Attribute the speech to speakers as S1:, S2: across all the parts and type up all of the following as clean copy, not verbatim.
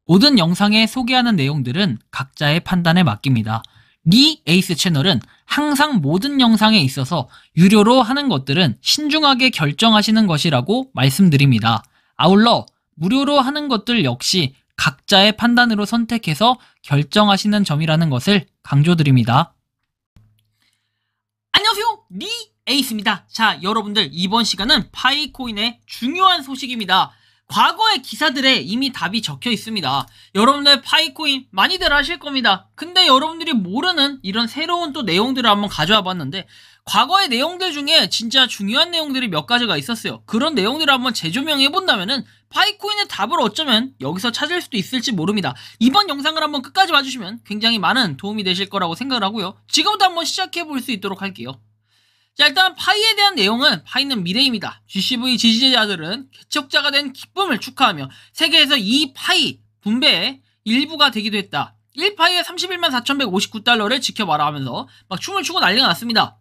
S1: 모든 영상에 소개하는 내용들은 각자의 판단에 맡깁니다. 리 에이스 채널은 항상 모든 영상에 있어서 유료로 하는 것들은 신중하게 결정하시는 것이라고 말씀드립니다. 아울러 무료로 하는 것들 역시 각자의 판단으로 선택해서 결정하시는 점이라는 것을 강조드립니다. 안녕하세요, 리 에이스입니다. 자, 여러분들, 이번 시간은 파이코인의 중요한 소식입니다. 과거의 기사들에 이미 답이 적혀 있습니다. 여러분들 파이코인 많이들 하실 겁니다. 근데 여러분들이 모르는 이런 새로운 또 내용들을 한번 가져와 봤는데, 과거의 내용들 중에 진짜 중요한 내용들이 몇 가지가 있었어요. 그런 내용들을 한번 재조명해 본다면은 파이코인의 답을 어쩌면 여기서 찾을 수도 있을지 모릅니다. 이번 영상을 한번 끝까지 봐주시면 굉장히 많은 도움이 되실 거라고 생각을 하고요. 지금부터 한번 시작해 볼 수 있도록 할게요. 자, 일단 파이에 대한 내용은, 파이는 미래입니다. GCV 지지자들은 개척자가 된 기쁨을 축하하며 세계에서 이 파이 분배의 일부가 되기도 했다. 1파이에 31만 4,159달러를 지켜봐라 하면서 막 춤을 추고 난리가 났습니다.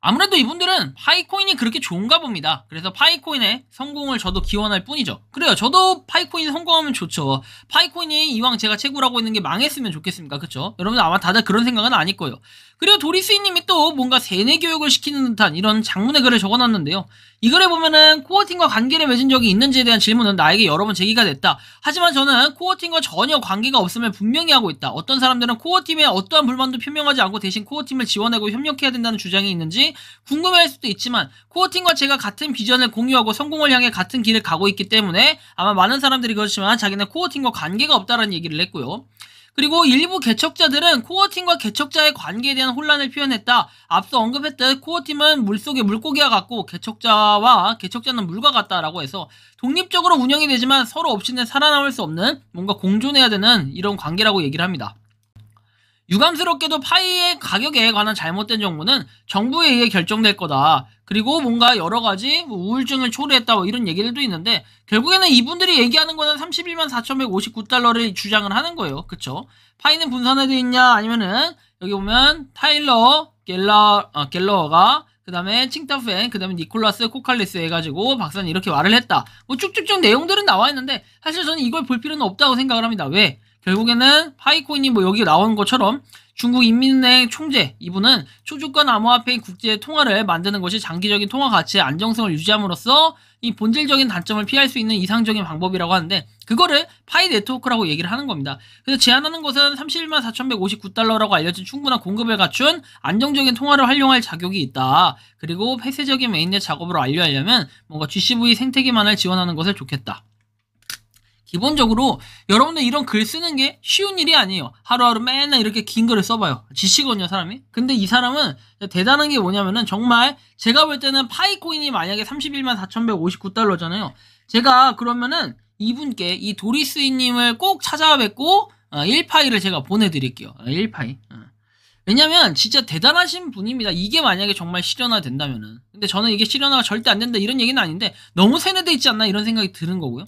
S1: 아무래도 이분들은 파이코인이 그렇게 좋은가 봅니다. 그래서 파이코인의 성공을 저도 기원할 뿐이죠. 그래요, 저도 파이코인이 성공하면 좋죠. 파이코인이 이왕 제가 채굴하고 있는 게 망했으면 좋겠습니까? 그쵸? 여러분들 아마 다들 그런 생각은 아닐 거예요. 그리고 도리스이님이 또 뭔가 세뇌 교육을 시키는 듯한 이런 장문의 글을 적어놨는데요. 이 글에 보면은 코어팀과 관계를 맺은 적이 있는지에 대한 질문은 나에게 여러 번 제기가 됐다. 하지만 저는 코어팀과 전혀 관계가 없음을 분명히 하고 있다. 어떤 사람들은 코어팀에 어떠한 불만도 표명하지 않고 대신 코어팀을 지원하고 협력해야 된다는 주장이 있는지 궁금해할 수도 있지만, 코어팀과 제가 같은 비전을 공유하고 성공을 향해 같은 길을 가고 있기 때문에 아마 많은 사람들이 그렇지만 자기는 코어팀과 관계가 없다라는 얘기를 했고요. 그리고 일부 개척자들은 코어팀과 개척자의 관계에 대한 혼란을 표현했다. 앞서 언급했듯 코어팀은 물속의 물고기와 같고 개척자와 개척자는 물과 같다라고 해서 독립적으로 운영이 되지만 서로 없이는 살아남을 수 없는, 뭔가 공존해야 되는 이런 관계라고 얘기를 합니다. 유감스럽게도 파이의 가격에 관한 잘못된 정보는 정부에 의해 결정될 거다. 그리고 뭔가 여러가지 우울증을 초래했다, 뭐 이런 얘기들도 있는데, 결국에는 이분들이 얘기하는 거는 31만 4,159달러를 주장을 하는 거예요. 그쵸? 파이는 분산화되어 있냐, 아니면은 여기 보면 타일러 갤러가, 그 다음에 칭타팬, 그 다음에 니콜라스 코칼리스 해가지고 박사는 이렇게 말을 했다. 뭐 쭉쭉쭉 내용들은 나와 있는데 사실 저는 이걸 볼 필요는 없다고 생각을 합니다. 왜? 결국에는 파이코인이 뭐 여기 나온 것처럼 중국 인민은행 총재, 이분은 초주권 암호화폐인 국제 통화를 만드는 것이 장기적인 통화 가치의 안정성을 유지함으로써 이 본질적인 단점을 피할 수 있는 이상적인 방법이라고 하는데, 그거를 파이 네트워크라고 얘기를 하는 겁니다. 그래서 제안하는 것은 31만 4,159달러라고 알려진 충분한 공급을 갖춘 안정적인 통화를 활용할 자격이 있다. 그리고 폐쇄적인 메인넷 작업을 완료하려면 뭔가 GCV 생태계만을 지원하는 것을 좋겠다. 기본적으로 여러분들 이런 글 쓰는 게 쉬운 일이 아니에요. 하루하루 맨날 이렇게 긴 글을 써봐요. 지치거든요, 사람이. 근데 이 사람은 대단한 게 뭐냐면은, 정말 제가 볼 때는 파이코인이 만약에 31만 4,159달러잖아요. 제가 그러면은 이분께, 이 도리스이님을 꼭 찾아뵙고 1파이를 제가 보내드릴게요. 1파이. 왜냐면 진짜 대단하신 분입니다. 이게 만약에 정말 실현화 된다면은. 근데 저는 이게 실현화가 절대 안 된다 이런 얘기는 아닌데, 너무 세뇌돼 있지 않나 이런 생각이 드는 거고요.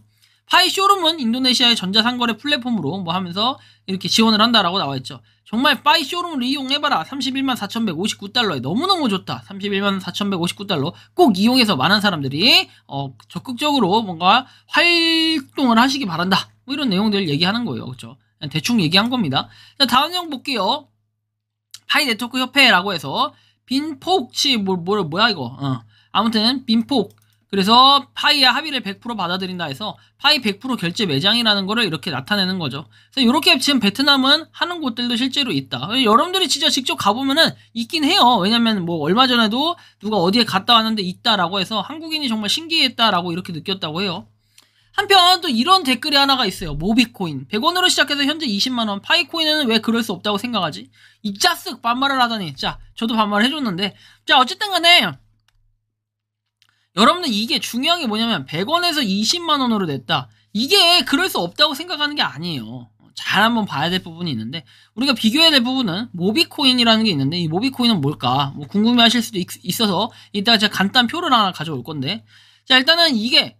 S1: 파이 쇼룸은 인도네시아의 전자상거래 플랫폼으로 뭐 하면서 이렇게 지원을 한다라고 나와있죠. 정말 파이 쇼룸을 이용해봐라. 31만 4,159달러에 너무너무 좋다. 31만 4,159달러 꼭 이용해서 많은 사람들이 적극적으로 뭔가 활동을 하시기 바란다. 뭐 이런 내용들을 얘기하는 거예요. 그렇죠? 그냥 대충 얘기한 겁니다. 자, 다음 내용 볼게요. 파이 네트워크 협회라고 해서 빈폭치 뭐야 이거. 아무튼 빈폭, 그래서 파이와 합의를 100% 받아들인다 해서 파이 100% 결제 매장이라는 거를 이렇게 나타내는 거죠. 그래서 이렇게 지금 베트남은 하는 곳들도 실제로 있다. 여러분들이 진짜 직접 가보면은 있긴 해요. 왜냐면 뭐 얼마 전에도 누가 어디에 갔다 왔는데 있다라고 해서 한국인이 정말 신기했다라고 이렇게 느꼈다고 해요. 한편 또 이런 댓글이 하나가 있어요. 모비코인 100원으로 시작해서 현재 20만원, 파이코인은 왜 그럴 수 없다고 생각하지? 이 짜쓱 반말을 하다니. 자, 저도 반말을 해줬는데, 자, 어쨌든 간에 여러분들 이게 중요한 게 뭐냐면 100원에서 20만원으로 냈다. 이게 그럴 수 없다고 생각하는 게 아니에요. 잘 한번 봐야 될 부분이 있는데, 우리가 비교해야 될 부분은 모비코인이라는 게 있는데, 이 모비코인은 뭘까? 뭐 궁금해 하실 수도 있어서 이따가 제가 간단 표를 하나 가져올 건데, 자, 일단은 이게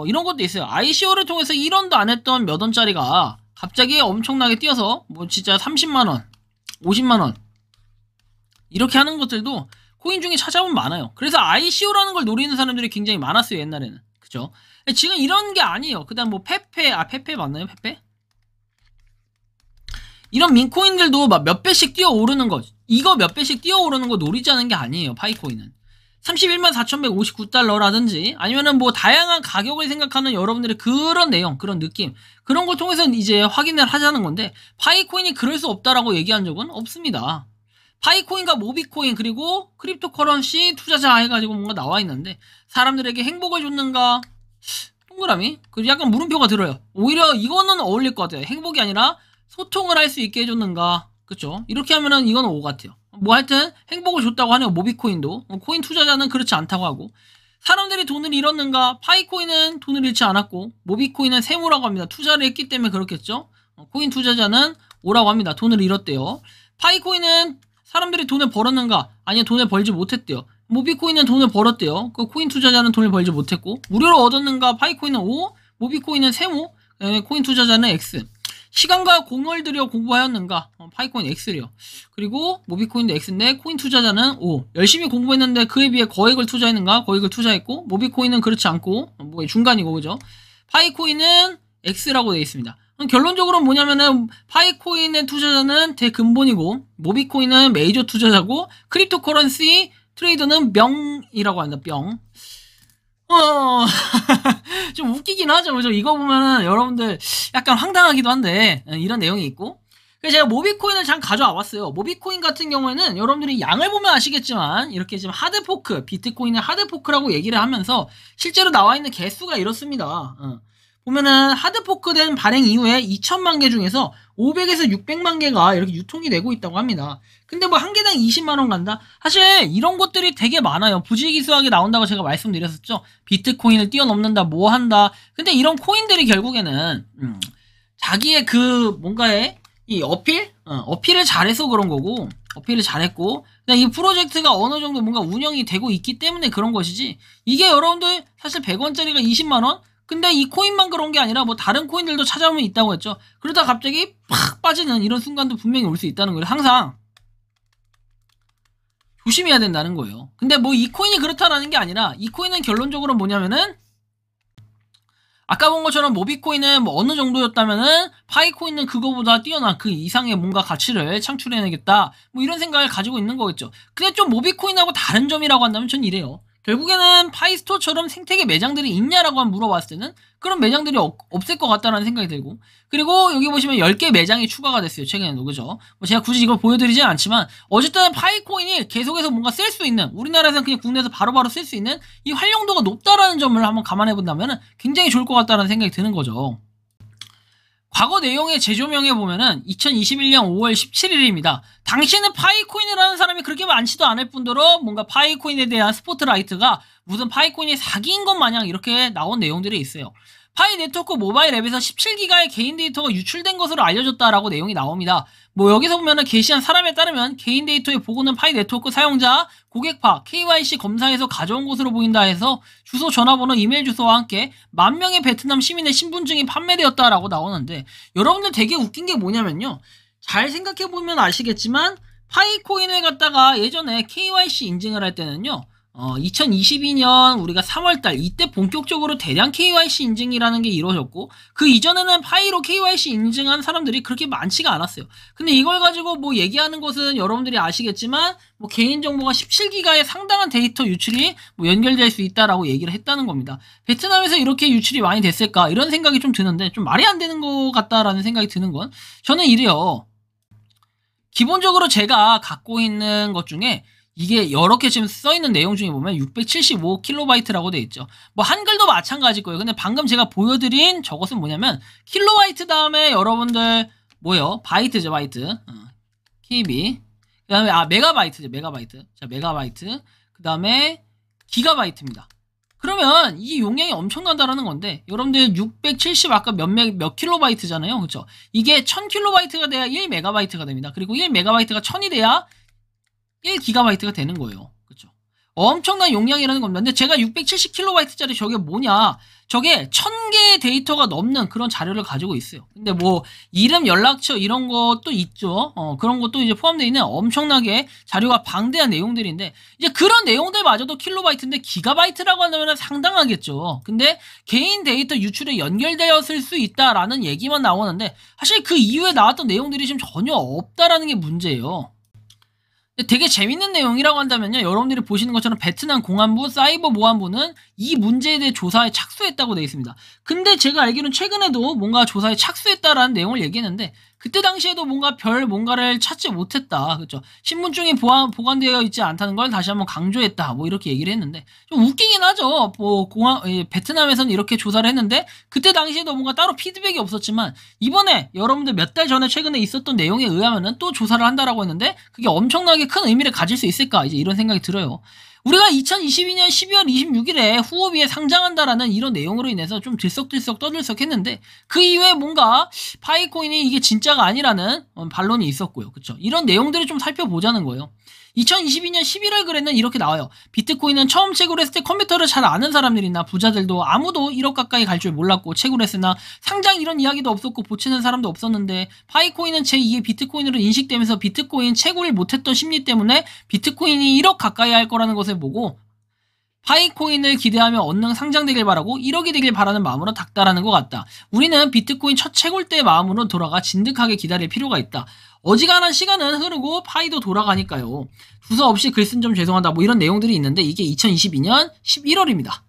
S1: 이런 것도 있어요. ICO를 통해서 1원도 안 했던 몇 원짜리가 갑자기 엄청나게 뛰어서 뭐 진짜 30만원, 50만원 이렇게 하는 것들도 코인 중에 찾아보면 많아요. 그래서 ICO라는 걸 노리는 사람들이 굉장히 많았어요, 옛날에는. 그죠? 지금 이런 게 아니에요. 그 다음 뭐 페페 맞나요? 페페? 이런 민코인들도 막 몇 배씩 뛰어오르는 거, 이거 몇 배씩 뛰어오르는 거 노리자는 게 아니에요, 파이코인은. 314,159달러라든지, 아니면은 뭐 다양한 가격을 생각하는 여러분들의 그런 내용, 그런 느낌, 그런 걸 통해서 이제 확인을 하자는 건데, 파이코인이 그럴 수 없다라고 얘기한 적은 없습니다. 파이코인과 모비코인, 그리고 크립토커런시 투자자 해가지고 뭔가 나와 있는데, 사람들에게 행복을 줬는가? 동그라미? 그리고 약간 물음표가 들어요. 오히려 이거는 어울릴 것 같아요. 행복이 아니라 소통을 할 수 있게 해줬는가? 그쵸? 이렇게 하면은 이건 O 같아요. 뭐 하여튼 행복을 줬다고 하네요. 모비코인도. 코인 투자자는 그렇지 않다고 하고. 사람들이 돈을 잃었는가? 파이코인은 돈을 잃지 않았고, 모비코인은 세무라고 합니다. 투자를 했기 때문에 그렇겠죠? 코인 투자자는 O라고 합니다. 돈을 잃었대요. 파이코인은 사람들이 돈을 벌었는가? 아니요, 돈을 벌지 못했대요. 모비코인은 돈을 벌었대요. 그 코인 투자자는 돈을 벌지 못했고, 무료로 얻었는가? 파이코인은 O, 모비코인은 세무, 코인 투자자는 X. 시간과 공을 들여 공부하였는가? 파이코인 X래요. 그리고 모비코인도 X인데 코인 투자자는 O. 열심히 공부했는데 그에 비해 거액을 투자했는가? 거액을 투자했고, 모비코인은 그렇지 않고 뭐 중간이고, 그죠? 파이코인은 X라고 되어 있습니다. 결론적으로 뭐냐면은 파이코인의 투자자는 대근본이고, 모비코인은 메이저 투자자고, 크립토커런시 트레이더는 명이라고 한다. 명. 좀 웃기긴 하죠. 그죠? 이거 보면은 여러분들 약간 황당하기도 한데, 이런 내용이 있고. 그래서 제가 모비코인을 잠깐 가져와 봤어요. 모비코인 같은 경우에는 여러분들이 양을 보면 아시겠지만, 이렇게 지금 하드포크, 비트코인의 하드포크라고 얘기를 하면서 실제로 나와 있는 개수가 이렇습니다. 보면은 하드포크된 발행 이후에 2천만 개 중에서 500에서 600만 개가 이렇게 유통이 되고 있다고 합니다. 근데 뭐 한 개당 20만원 간다? 사실 이런 것들이 되게 많아요. 부지기수하게 나온다고 제가 말씀드렸었죠. 비트코인을 뛰어넘는다, 뭐 한다. 근데 이런 코인들이 결국에는 자기의 그 뭔가의 이 어필을 잘해서 그런 거고, 어필을 잘했고, 그냥 이 프로젝트가 어느 정도 뭔가 운영이 되고 있기 때문에 그런 것이지, 이게 여러분들 사실 100원짜리가 20만원? 근데 이 코인만 그런 게 아니라 뭐 다른 코인들도 찾아보면 있다고 했죠. 그러다 갑자기 팍 빠지는 이런 순간도 분명히 올 수 있다는 거예요. 항상 조심해야 된다는 거예요. 근데 뭐 이 코인이 그렇다라는 게 아니라, 이 코인은 결론적으로 뭐냐면은 아까 본 것처럼 모비코인은 뭐 어느 정도였다면은 파이코인은 그거보다 뛰어난 그 이상의 뭔가 가치를 창출해내겠다, 뭐 이런 생각을 가지고 있는 거겠죠. 근데 좀 모비코인하고 다른 점이라고 한다면 전 이래요. 결국에는 파이스토어처럼 생태계 매장들이 있냐라고 한번 물어봤을 때는 그런 매장들이 없을 것 같다라는 생각이 들고, 그리고 여기 보시면 10개 매장이 추가가 됐어요, 최근에도. 그죠? 뭐 제가 굳이 이걸 보여드리진 않지만, 어쨌든 파이코인이 계속해서 뭔가 쓸 수 있는, 우리나라에서는 그냥 국내에서 바로바로 쓸 수 있는 이 활용도가 높다라는 점을 한번 감안해 본다면 굉장히 좋을 것 같다는 생각이 드는 거죠. 과거 내용의 재조명해 보면은 2021년 5월 17일입니다. 당시에는 파이코인을 하는 사람이 그렇게 많지도 않을 뿐더러 뭔가 파이코인에 대한 스포트라이트가 무슨 파이코인이 사기인 것 마냥 이렇게 나온 내용들이 있어요. 파이 네트워크 모바일 앱에서 17기가의 개인 데이터가 유출된 것으로 알려졌다라고 내용이 나옵니다. 뭐 여기서 보면은 게시한 사람에 따르면 개인 데이터의 보고는 파이 네트워크 사용자 고객파 KYC 검사에서 가져온 것으로 보인다 해서 주소, 전화번호, 이메일 주소와 함께 10,000명의 베트남 시민의 신분증이 판매되었다라고 나오는데, 여러분들 되게 웃긴 게 뭐냐면요, 잘 생각해보면 아시겠지만 파이코인을 갖다가 예전에 KYC 인증을 할 때는요, 2022년 우리가 3월달 이때 본격적으로 대량 KYC 인증이라는 게 이루어졌고, 그 이전에는 파이로 KYC 인증한 사람들이 그렇게 많지가 않았어요. 근데 이걸 가지고 뭐 얘기하는 것은 여러분들이 아시겠지만 뭐 개인정보가 17기가의 상당한 데이터 유출이 뭐 연결될 수 있다라고 얘기를 했다는 겁니다. 베트남에서 이렇게 유출이 많이 됐을까, 이런 생각이 좀 드는데, 좀 말이 안 되는 것 같다라는 생각이 드는 건, 저는 이래요. 기본적으로 제가 갖고 있는 것 중에 이게 여러 개 지금 써있는 내용 중에 보면 675kB라고 되어 있죠. 뭐 한글도 마찬가지일 거예요. 근데 방금 제가 보여드린 저것은 뭐냐면 킬로바이트 다음에 여러분들 뭐요? 바이트죠, 바이트. KB. 그 다음에 메가바이트죠, 메가바이트. 자, 메가바이트. 그 다음에 기가바이트입니다. 그러면 이 용량이 엄청나다라는 건데, 여러분들 670 아까 몇 킬로바이트잖아요. 그렇죠? 이게 1000킬로바이트가 돼야 1메가바이트가 됩니다. 그리고 1메가바이트가 1000이 돼야 1기가바이트가 되는 거예요. 그렇죠? 엄청난 용량이라는 겁니다. 근데 제가 670kB짜리 저게 뭐냐? 저게 1000개의 데이터가 넘는 그런 자료를 가지고 있어요. 근데 뭐 이름, 연락처 이런 것도 있죠. 그런 것도 이제 포함되어 있는 엄청나게 자료가 방대한 내용들인데, 이제 그런 내용들마저도 킬로바이트인데 기가바이트라고 한다면 상당하겠죠. 근데 개인 데이터 유출에 연결되었을 수 있다라는 얘기만 나오는데, 사실 그 이후에 나왔던 내용들이 지금 전혀 없다라는 게 문제예요. 되게 재밌는 내용이라고 한다면요, 여러분들이 보시는 것처럼 베트남 공안부, 사이버보안부는 이 문제에 대해 조사에 착수했다고 되어 있습니다. 근데 제가 알기로는 최근에도 뭔가 조사에 착수했다라는 내용을 얘기했는데, 그때 당시에도 뭔가를 찾지 못했다. 그렇죠? 신분증이 보관되어 있지 않다는 걸 다시 한번 강조했다. 뭐 이렇게 얘기를 했는데, 좀 웃기긴 하죠. 뭐 베트남에서는 이렇게 조사를 했는데 그때 당시에도 뭔가 따로 피드백이 없었지만, 이번에 여러분들 몇 달 전에 최근에 있었던 내용에 의하면은 또 조사를 한다라고 했는데, 그게 엄청나게 큰 의미를 가질 수 있을까? 이제 이런 생각이 들어요. 우리가 2022년 12월 26일에 후오비에 상장한다라는 이런 내용으로 인해서 좀 들썩들썩 떠들썩했는데, 그 이후에 뭔가 파이코인이 이게 진짜가 아니라는 반론이 있었고요. 그쵸? 이런 내용들을 좀 살펴보자는 거예요. 2022년 11월 글에는 이렇게 나와요. 비트코인은 처음 채굴 했을 때 컴퓨터를 잘 아는 사람들이나 부자들도 아무도 1억 가까이 갈 줄 몰랐고 채굴했으나 상장 이런 이야기도 없었고 보채는 사람도 없었는데, 파이코인은 제2의 비트코인으로 인식되면서 비트코인 채굴을 못했던 심리 때문에 비트코인이 1억 가까이 할 거라는 것을 보고 파이코인을 기대하며 언능 상장되길 바라고 1억이 되길 바라는 마음으로 닥달하는 것 같다. 우리는 비트코인 첫 채굴 때의 마음으로 돌아가 진득하게 기다릴 필요가 있다. 어지간한 시간은 흐르고 파이도 돌아가니까요. 주소 없이 글 쓴 점 죄송하다. 뭐 이런 내용들이 있는데, 이게 2022년 11월입니다.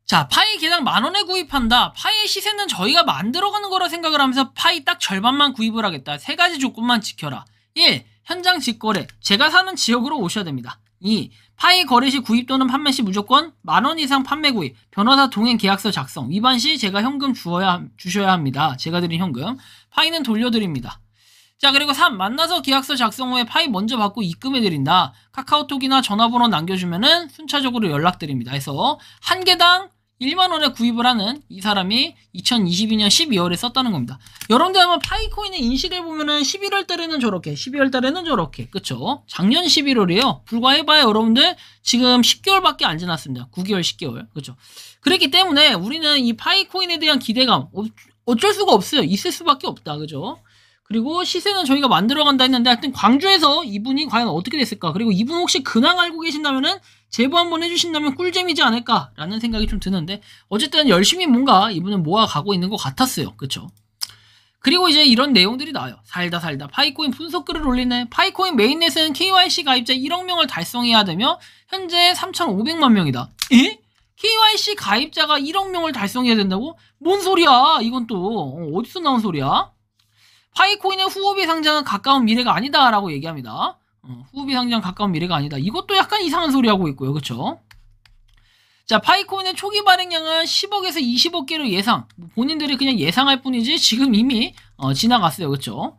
S1: 자, 파이 개당 10,000원에 구입한다. 파이의 시세는 저희가 만들어가는 거라 생각을 하면서 파이 딱 절반만 구입을 하겠다. 3가지 조건만 지켜라. 1. 현장 직거래. 제가 사는 지역으로 오셔야 됩니다. 2. 파이 거래 시 구입 또는 판매 시 무조건 10,000원 이상 판매 구입, 변호사 동행 계약서 작성, 위반 시 제가 현금 주셔야 합니다. 제가 드린 현금. 파이는 돌려드립니다. 자, 그리고 3. 만나서 계약서 작성 후에 파이 먼저 받고 입금해드린다. 카카오톡이나 전화번호 남겨주면은 순차적으로 연락드립니다. 해서 한 개당 10,000원에 구입을 하는 이 사람이 2022년 12월에 썼다는 겁니다. 여러분들 한번 파이코인의 인식을 보면은 11월 달에는 저렇게, 12월 달에는 저렇게, 그쵸? 작년 11월이에요. 불과 해봐야 여러분들 지금 10개월밖에 안 지났습니다. 9개월, 10개월. 그쵸? 그렇기 때문에 우리는 이 파이코인에 대한 기대감, 어쩔 수가 없어요. 있을 수밖에 없다. 그죠? 그리고 시세는 저희가 만들어간다 했는데, 하여튼 광주에서 이분이 과연 어떻게 됐을까? 그리고 이분 혹시 근황 알고 계신다면은 제보 한번 해주신다면 꿀잼이지 않을까라는 생각이 좀 드는데, 어쨌든 열심히 뭔가 이분은 모아가고 있는 것 같았어요. 그쵸? 그리고 이제 이런 내용들이 나와요. 살다 파이코인 분석글을 올리네. 파이코인 메인넷은 KYC 가입자 1억 명을 달성해야 되며 현재 3,500만 명이다. 에? KYC 가입자가 1억 명을 달성해야 된다고? 뭔 소리야? 이건 또 어디서 나온 소리야? 파이코인의 후오비 상장은 가까운 미래가 아니다라고 얘기합니다. 후오비 상장 가까운 미래가 아니다. 이것도 약간 이상한 소리 하고 있고요. 그쵸? 자, 파이코인의 초기 발행량은 10억에서 20억 개로 예상. 본인들이 그냥 예상할 뿐이지 지금 이미 지나갔어요. 그쵸?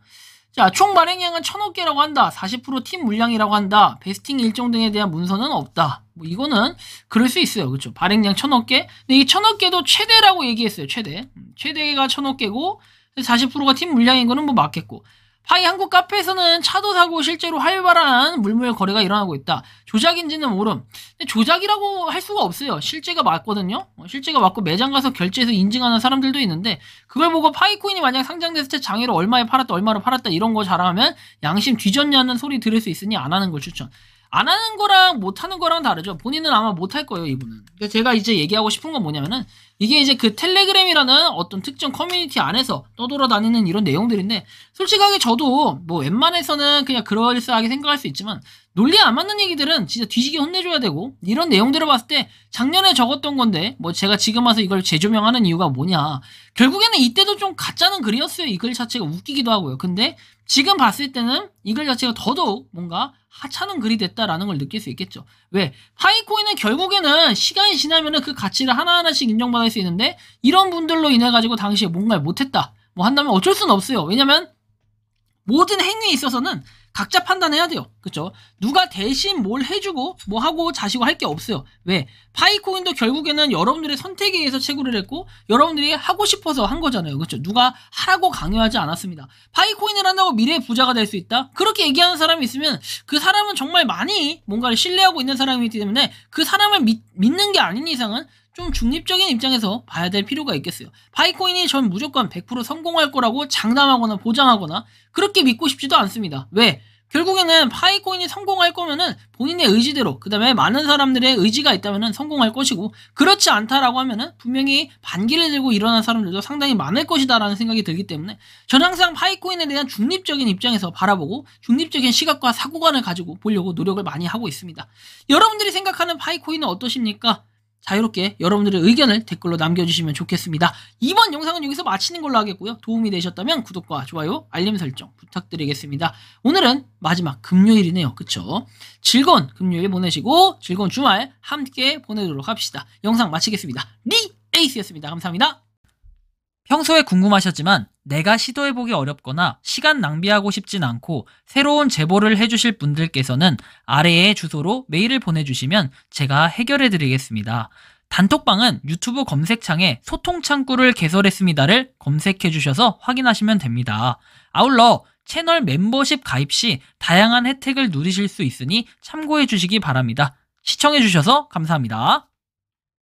S1: 자, 총 발행량은 1,000억 개라고 한다. 40% 팀 물량이라고 한다. 베스팅 일정 등에 대한 문서는 없다. 뭐 이거는 그럴 수 있어요. 그쵸? 발행량 1,000억 개. 근데 이 1,000억 개도 최대라고 얘기했어요. 최대가 1,000억 개고 40%가 팀 물량인 거는 뭐 맞겠고, 파이 한국 카페에서는 차도 사고 실제로 활발한 물물 거래가 일어나고 있다. 조작인지는 모름. 근데 조작이라고 할 수가 없어요. 실제가 맞거든요. 실제가 맞고 매장 가서 결제해서 인증하는 사람들도 있는데, 그걸 보고 파이코인이 만약 상장됐을 때 장애로 얼마에 팔았다, 얼마로 팔았다 이런 거 자랑하면 양심 뒤졌냐는 소리 들을 수 있으니 안 하는 걸 추천. 안 하는 거랑 못 하는 거랑 다르죠. 본인은 아마 못 할 거예요, 이분은. 그러니까 제가 이제 얘기하고 싶은 건 뭐냐면은, 이게 이제 그 텔레그램이라는 어떤 특정 커뮤니티 안에서 떠돌아다니는 이런 내용들인데, 솔직하게 저도 뭐 웬만해서는 그냥 그럴싸하게 생각할 수 있지만, 논리에 안 맞는 얘기들은 진짜 뒤지게 혼내줘야 되고, 이런 내용들을 봤을 때 작년에 적었던 건데 뭐 제가 지금 와서 이걸 재조명하는 이유가 뭐냐, 결국에는 이때도 좀 가짜는 글이었어요. 이 글 자체가 웃기기도 하고요. 근데 지금 봤을 때는 이 글 자체가 더더욱 뭔가 하찮은 글이 됐다라는 걸 느낄 수 있겠죠. 왜? 파이코인은 결국에는 시간이 지나면은 그 가치를 하나하나씩 인정받을 수 있는데, 이런 분들로 인해 가지고 당시에 뭔가를 못했다 뭐 한다면 어쩔 수는 없어요. 왜냐면 모든 행위에 있어서는 각자 판단해야 돼요. 그쵸? 누가 대신 뭘 해주고 뭐 하고 자시고 할 게 없어요. 왜? 파이코인도 결국에는 여러분들의 선택에 의해서 채굴을 했고 여러분들이 하고 싶어서 한 거잖아요. 그쵸? 누가 하라고 강요하지 않았습니다. 파이코인을 한다고 미래의 부자가 될 수 있다? 그렇게 얘기하는 사람이 있으면 그 사람은 정말 많이 뭔가를 신뢰하고 있는 사람이기 때문에 그 사람을 믿는 게 아닌 이상은 좀 중립적인 입장에서 봐야 될 필요가 있겠어요. 파이코인이 전 무조건 100% 성공할 거라고 장담하거나 보장하거나 그렇게 믿고 싶지도 않습니다. 왜? 결국에는 파이코인이 성공할 거면은 본인의 의지대로, 그 다음에 많은 사람들의 의지가 있다면은 성공할 것이고, 그렇지 않다라고 하면은 분명히 반기를 들고 일어난 사람들도 상당히 많을 것이다라는 생각이 들기 때문에 저는 항상 파이코인에 대한 중립적인 입장에서 바라보고 중립적인 시각과 사고관을 가지고 보려고 노력을 많이 하고 있습니다. 여러분들이 생각하는 파이코인은 어떠십니까? 자유롭게 여러분들의 의견을 댓글로 남겨주시면 좋겠습니다. 이번 영상은 여기서 마치는 걸로 하겠고요. 도움이 되셨다면 구독과 좋아요, 알림 설정 부탁드리겠습니다. 오늘은 마지막 금요일이네요. 그쵸? 즐거운 금요일 보내시고 즐거운 주말 함께 보내도록 합시다. 영상 마치겠습니다. 리에이스였습니다. 감사합니다. 평소에 궁금하셨지만 내가 시도해보기 어렵거나 시간 낭비하고 싶진 않고 새로운 제보를 해주실 분들께서는 아래의 주소로 메일을 보내주시면 제가 해결해드리겠습니다. 단톡방은 유튜브 검색창에 소통창구를 개설했습니다를 검색해주셔서 확인하시면 됩니다. 아울러 채널 멤버십 가입 시 다양한 혜택을 누리실 수 있으니 참고해주시기 바랍니다. 시청해주셔서 감사합니다.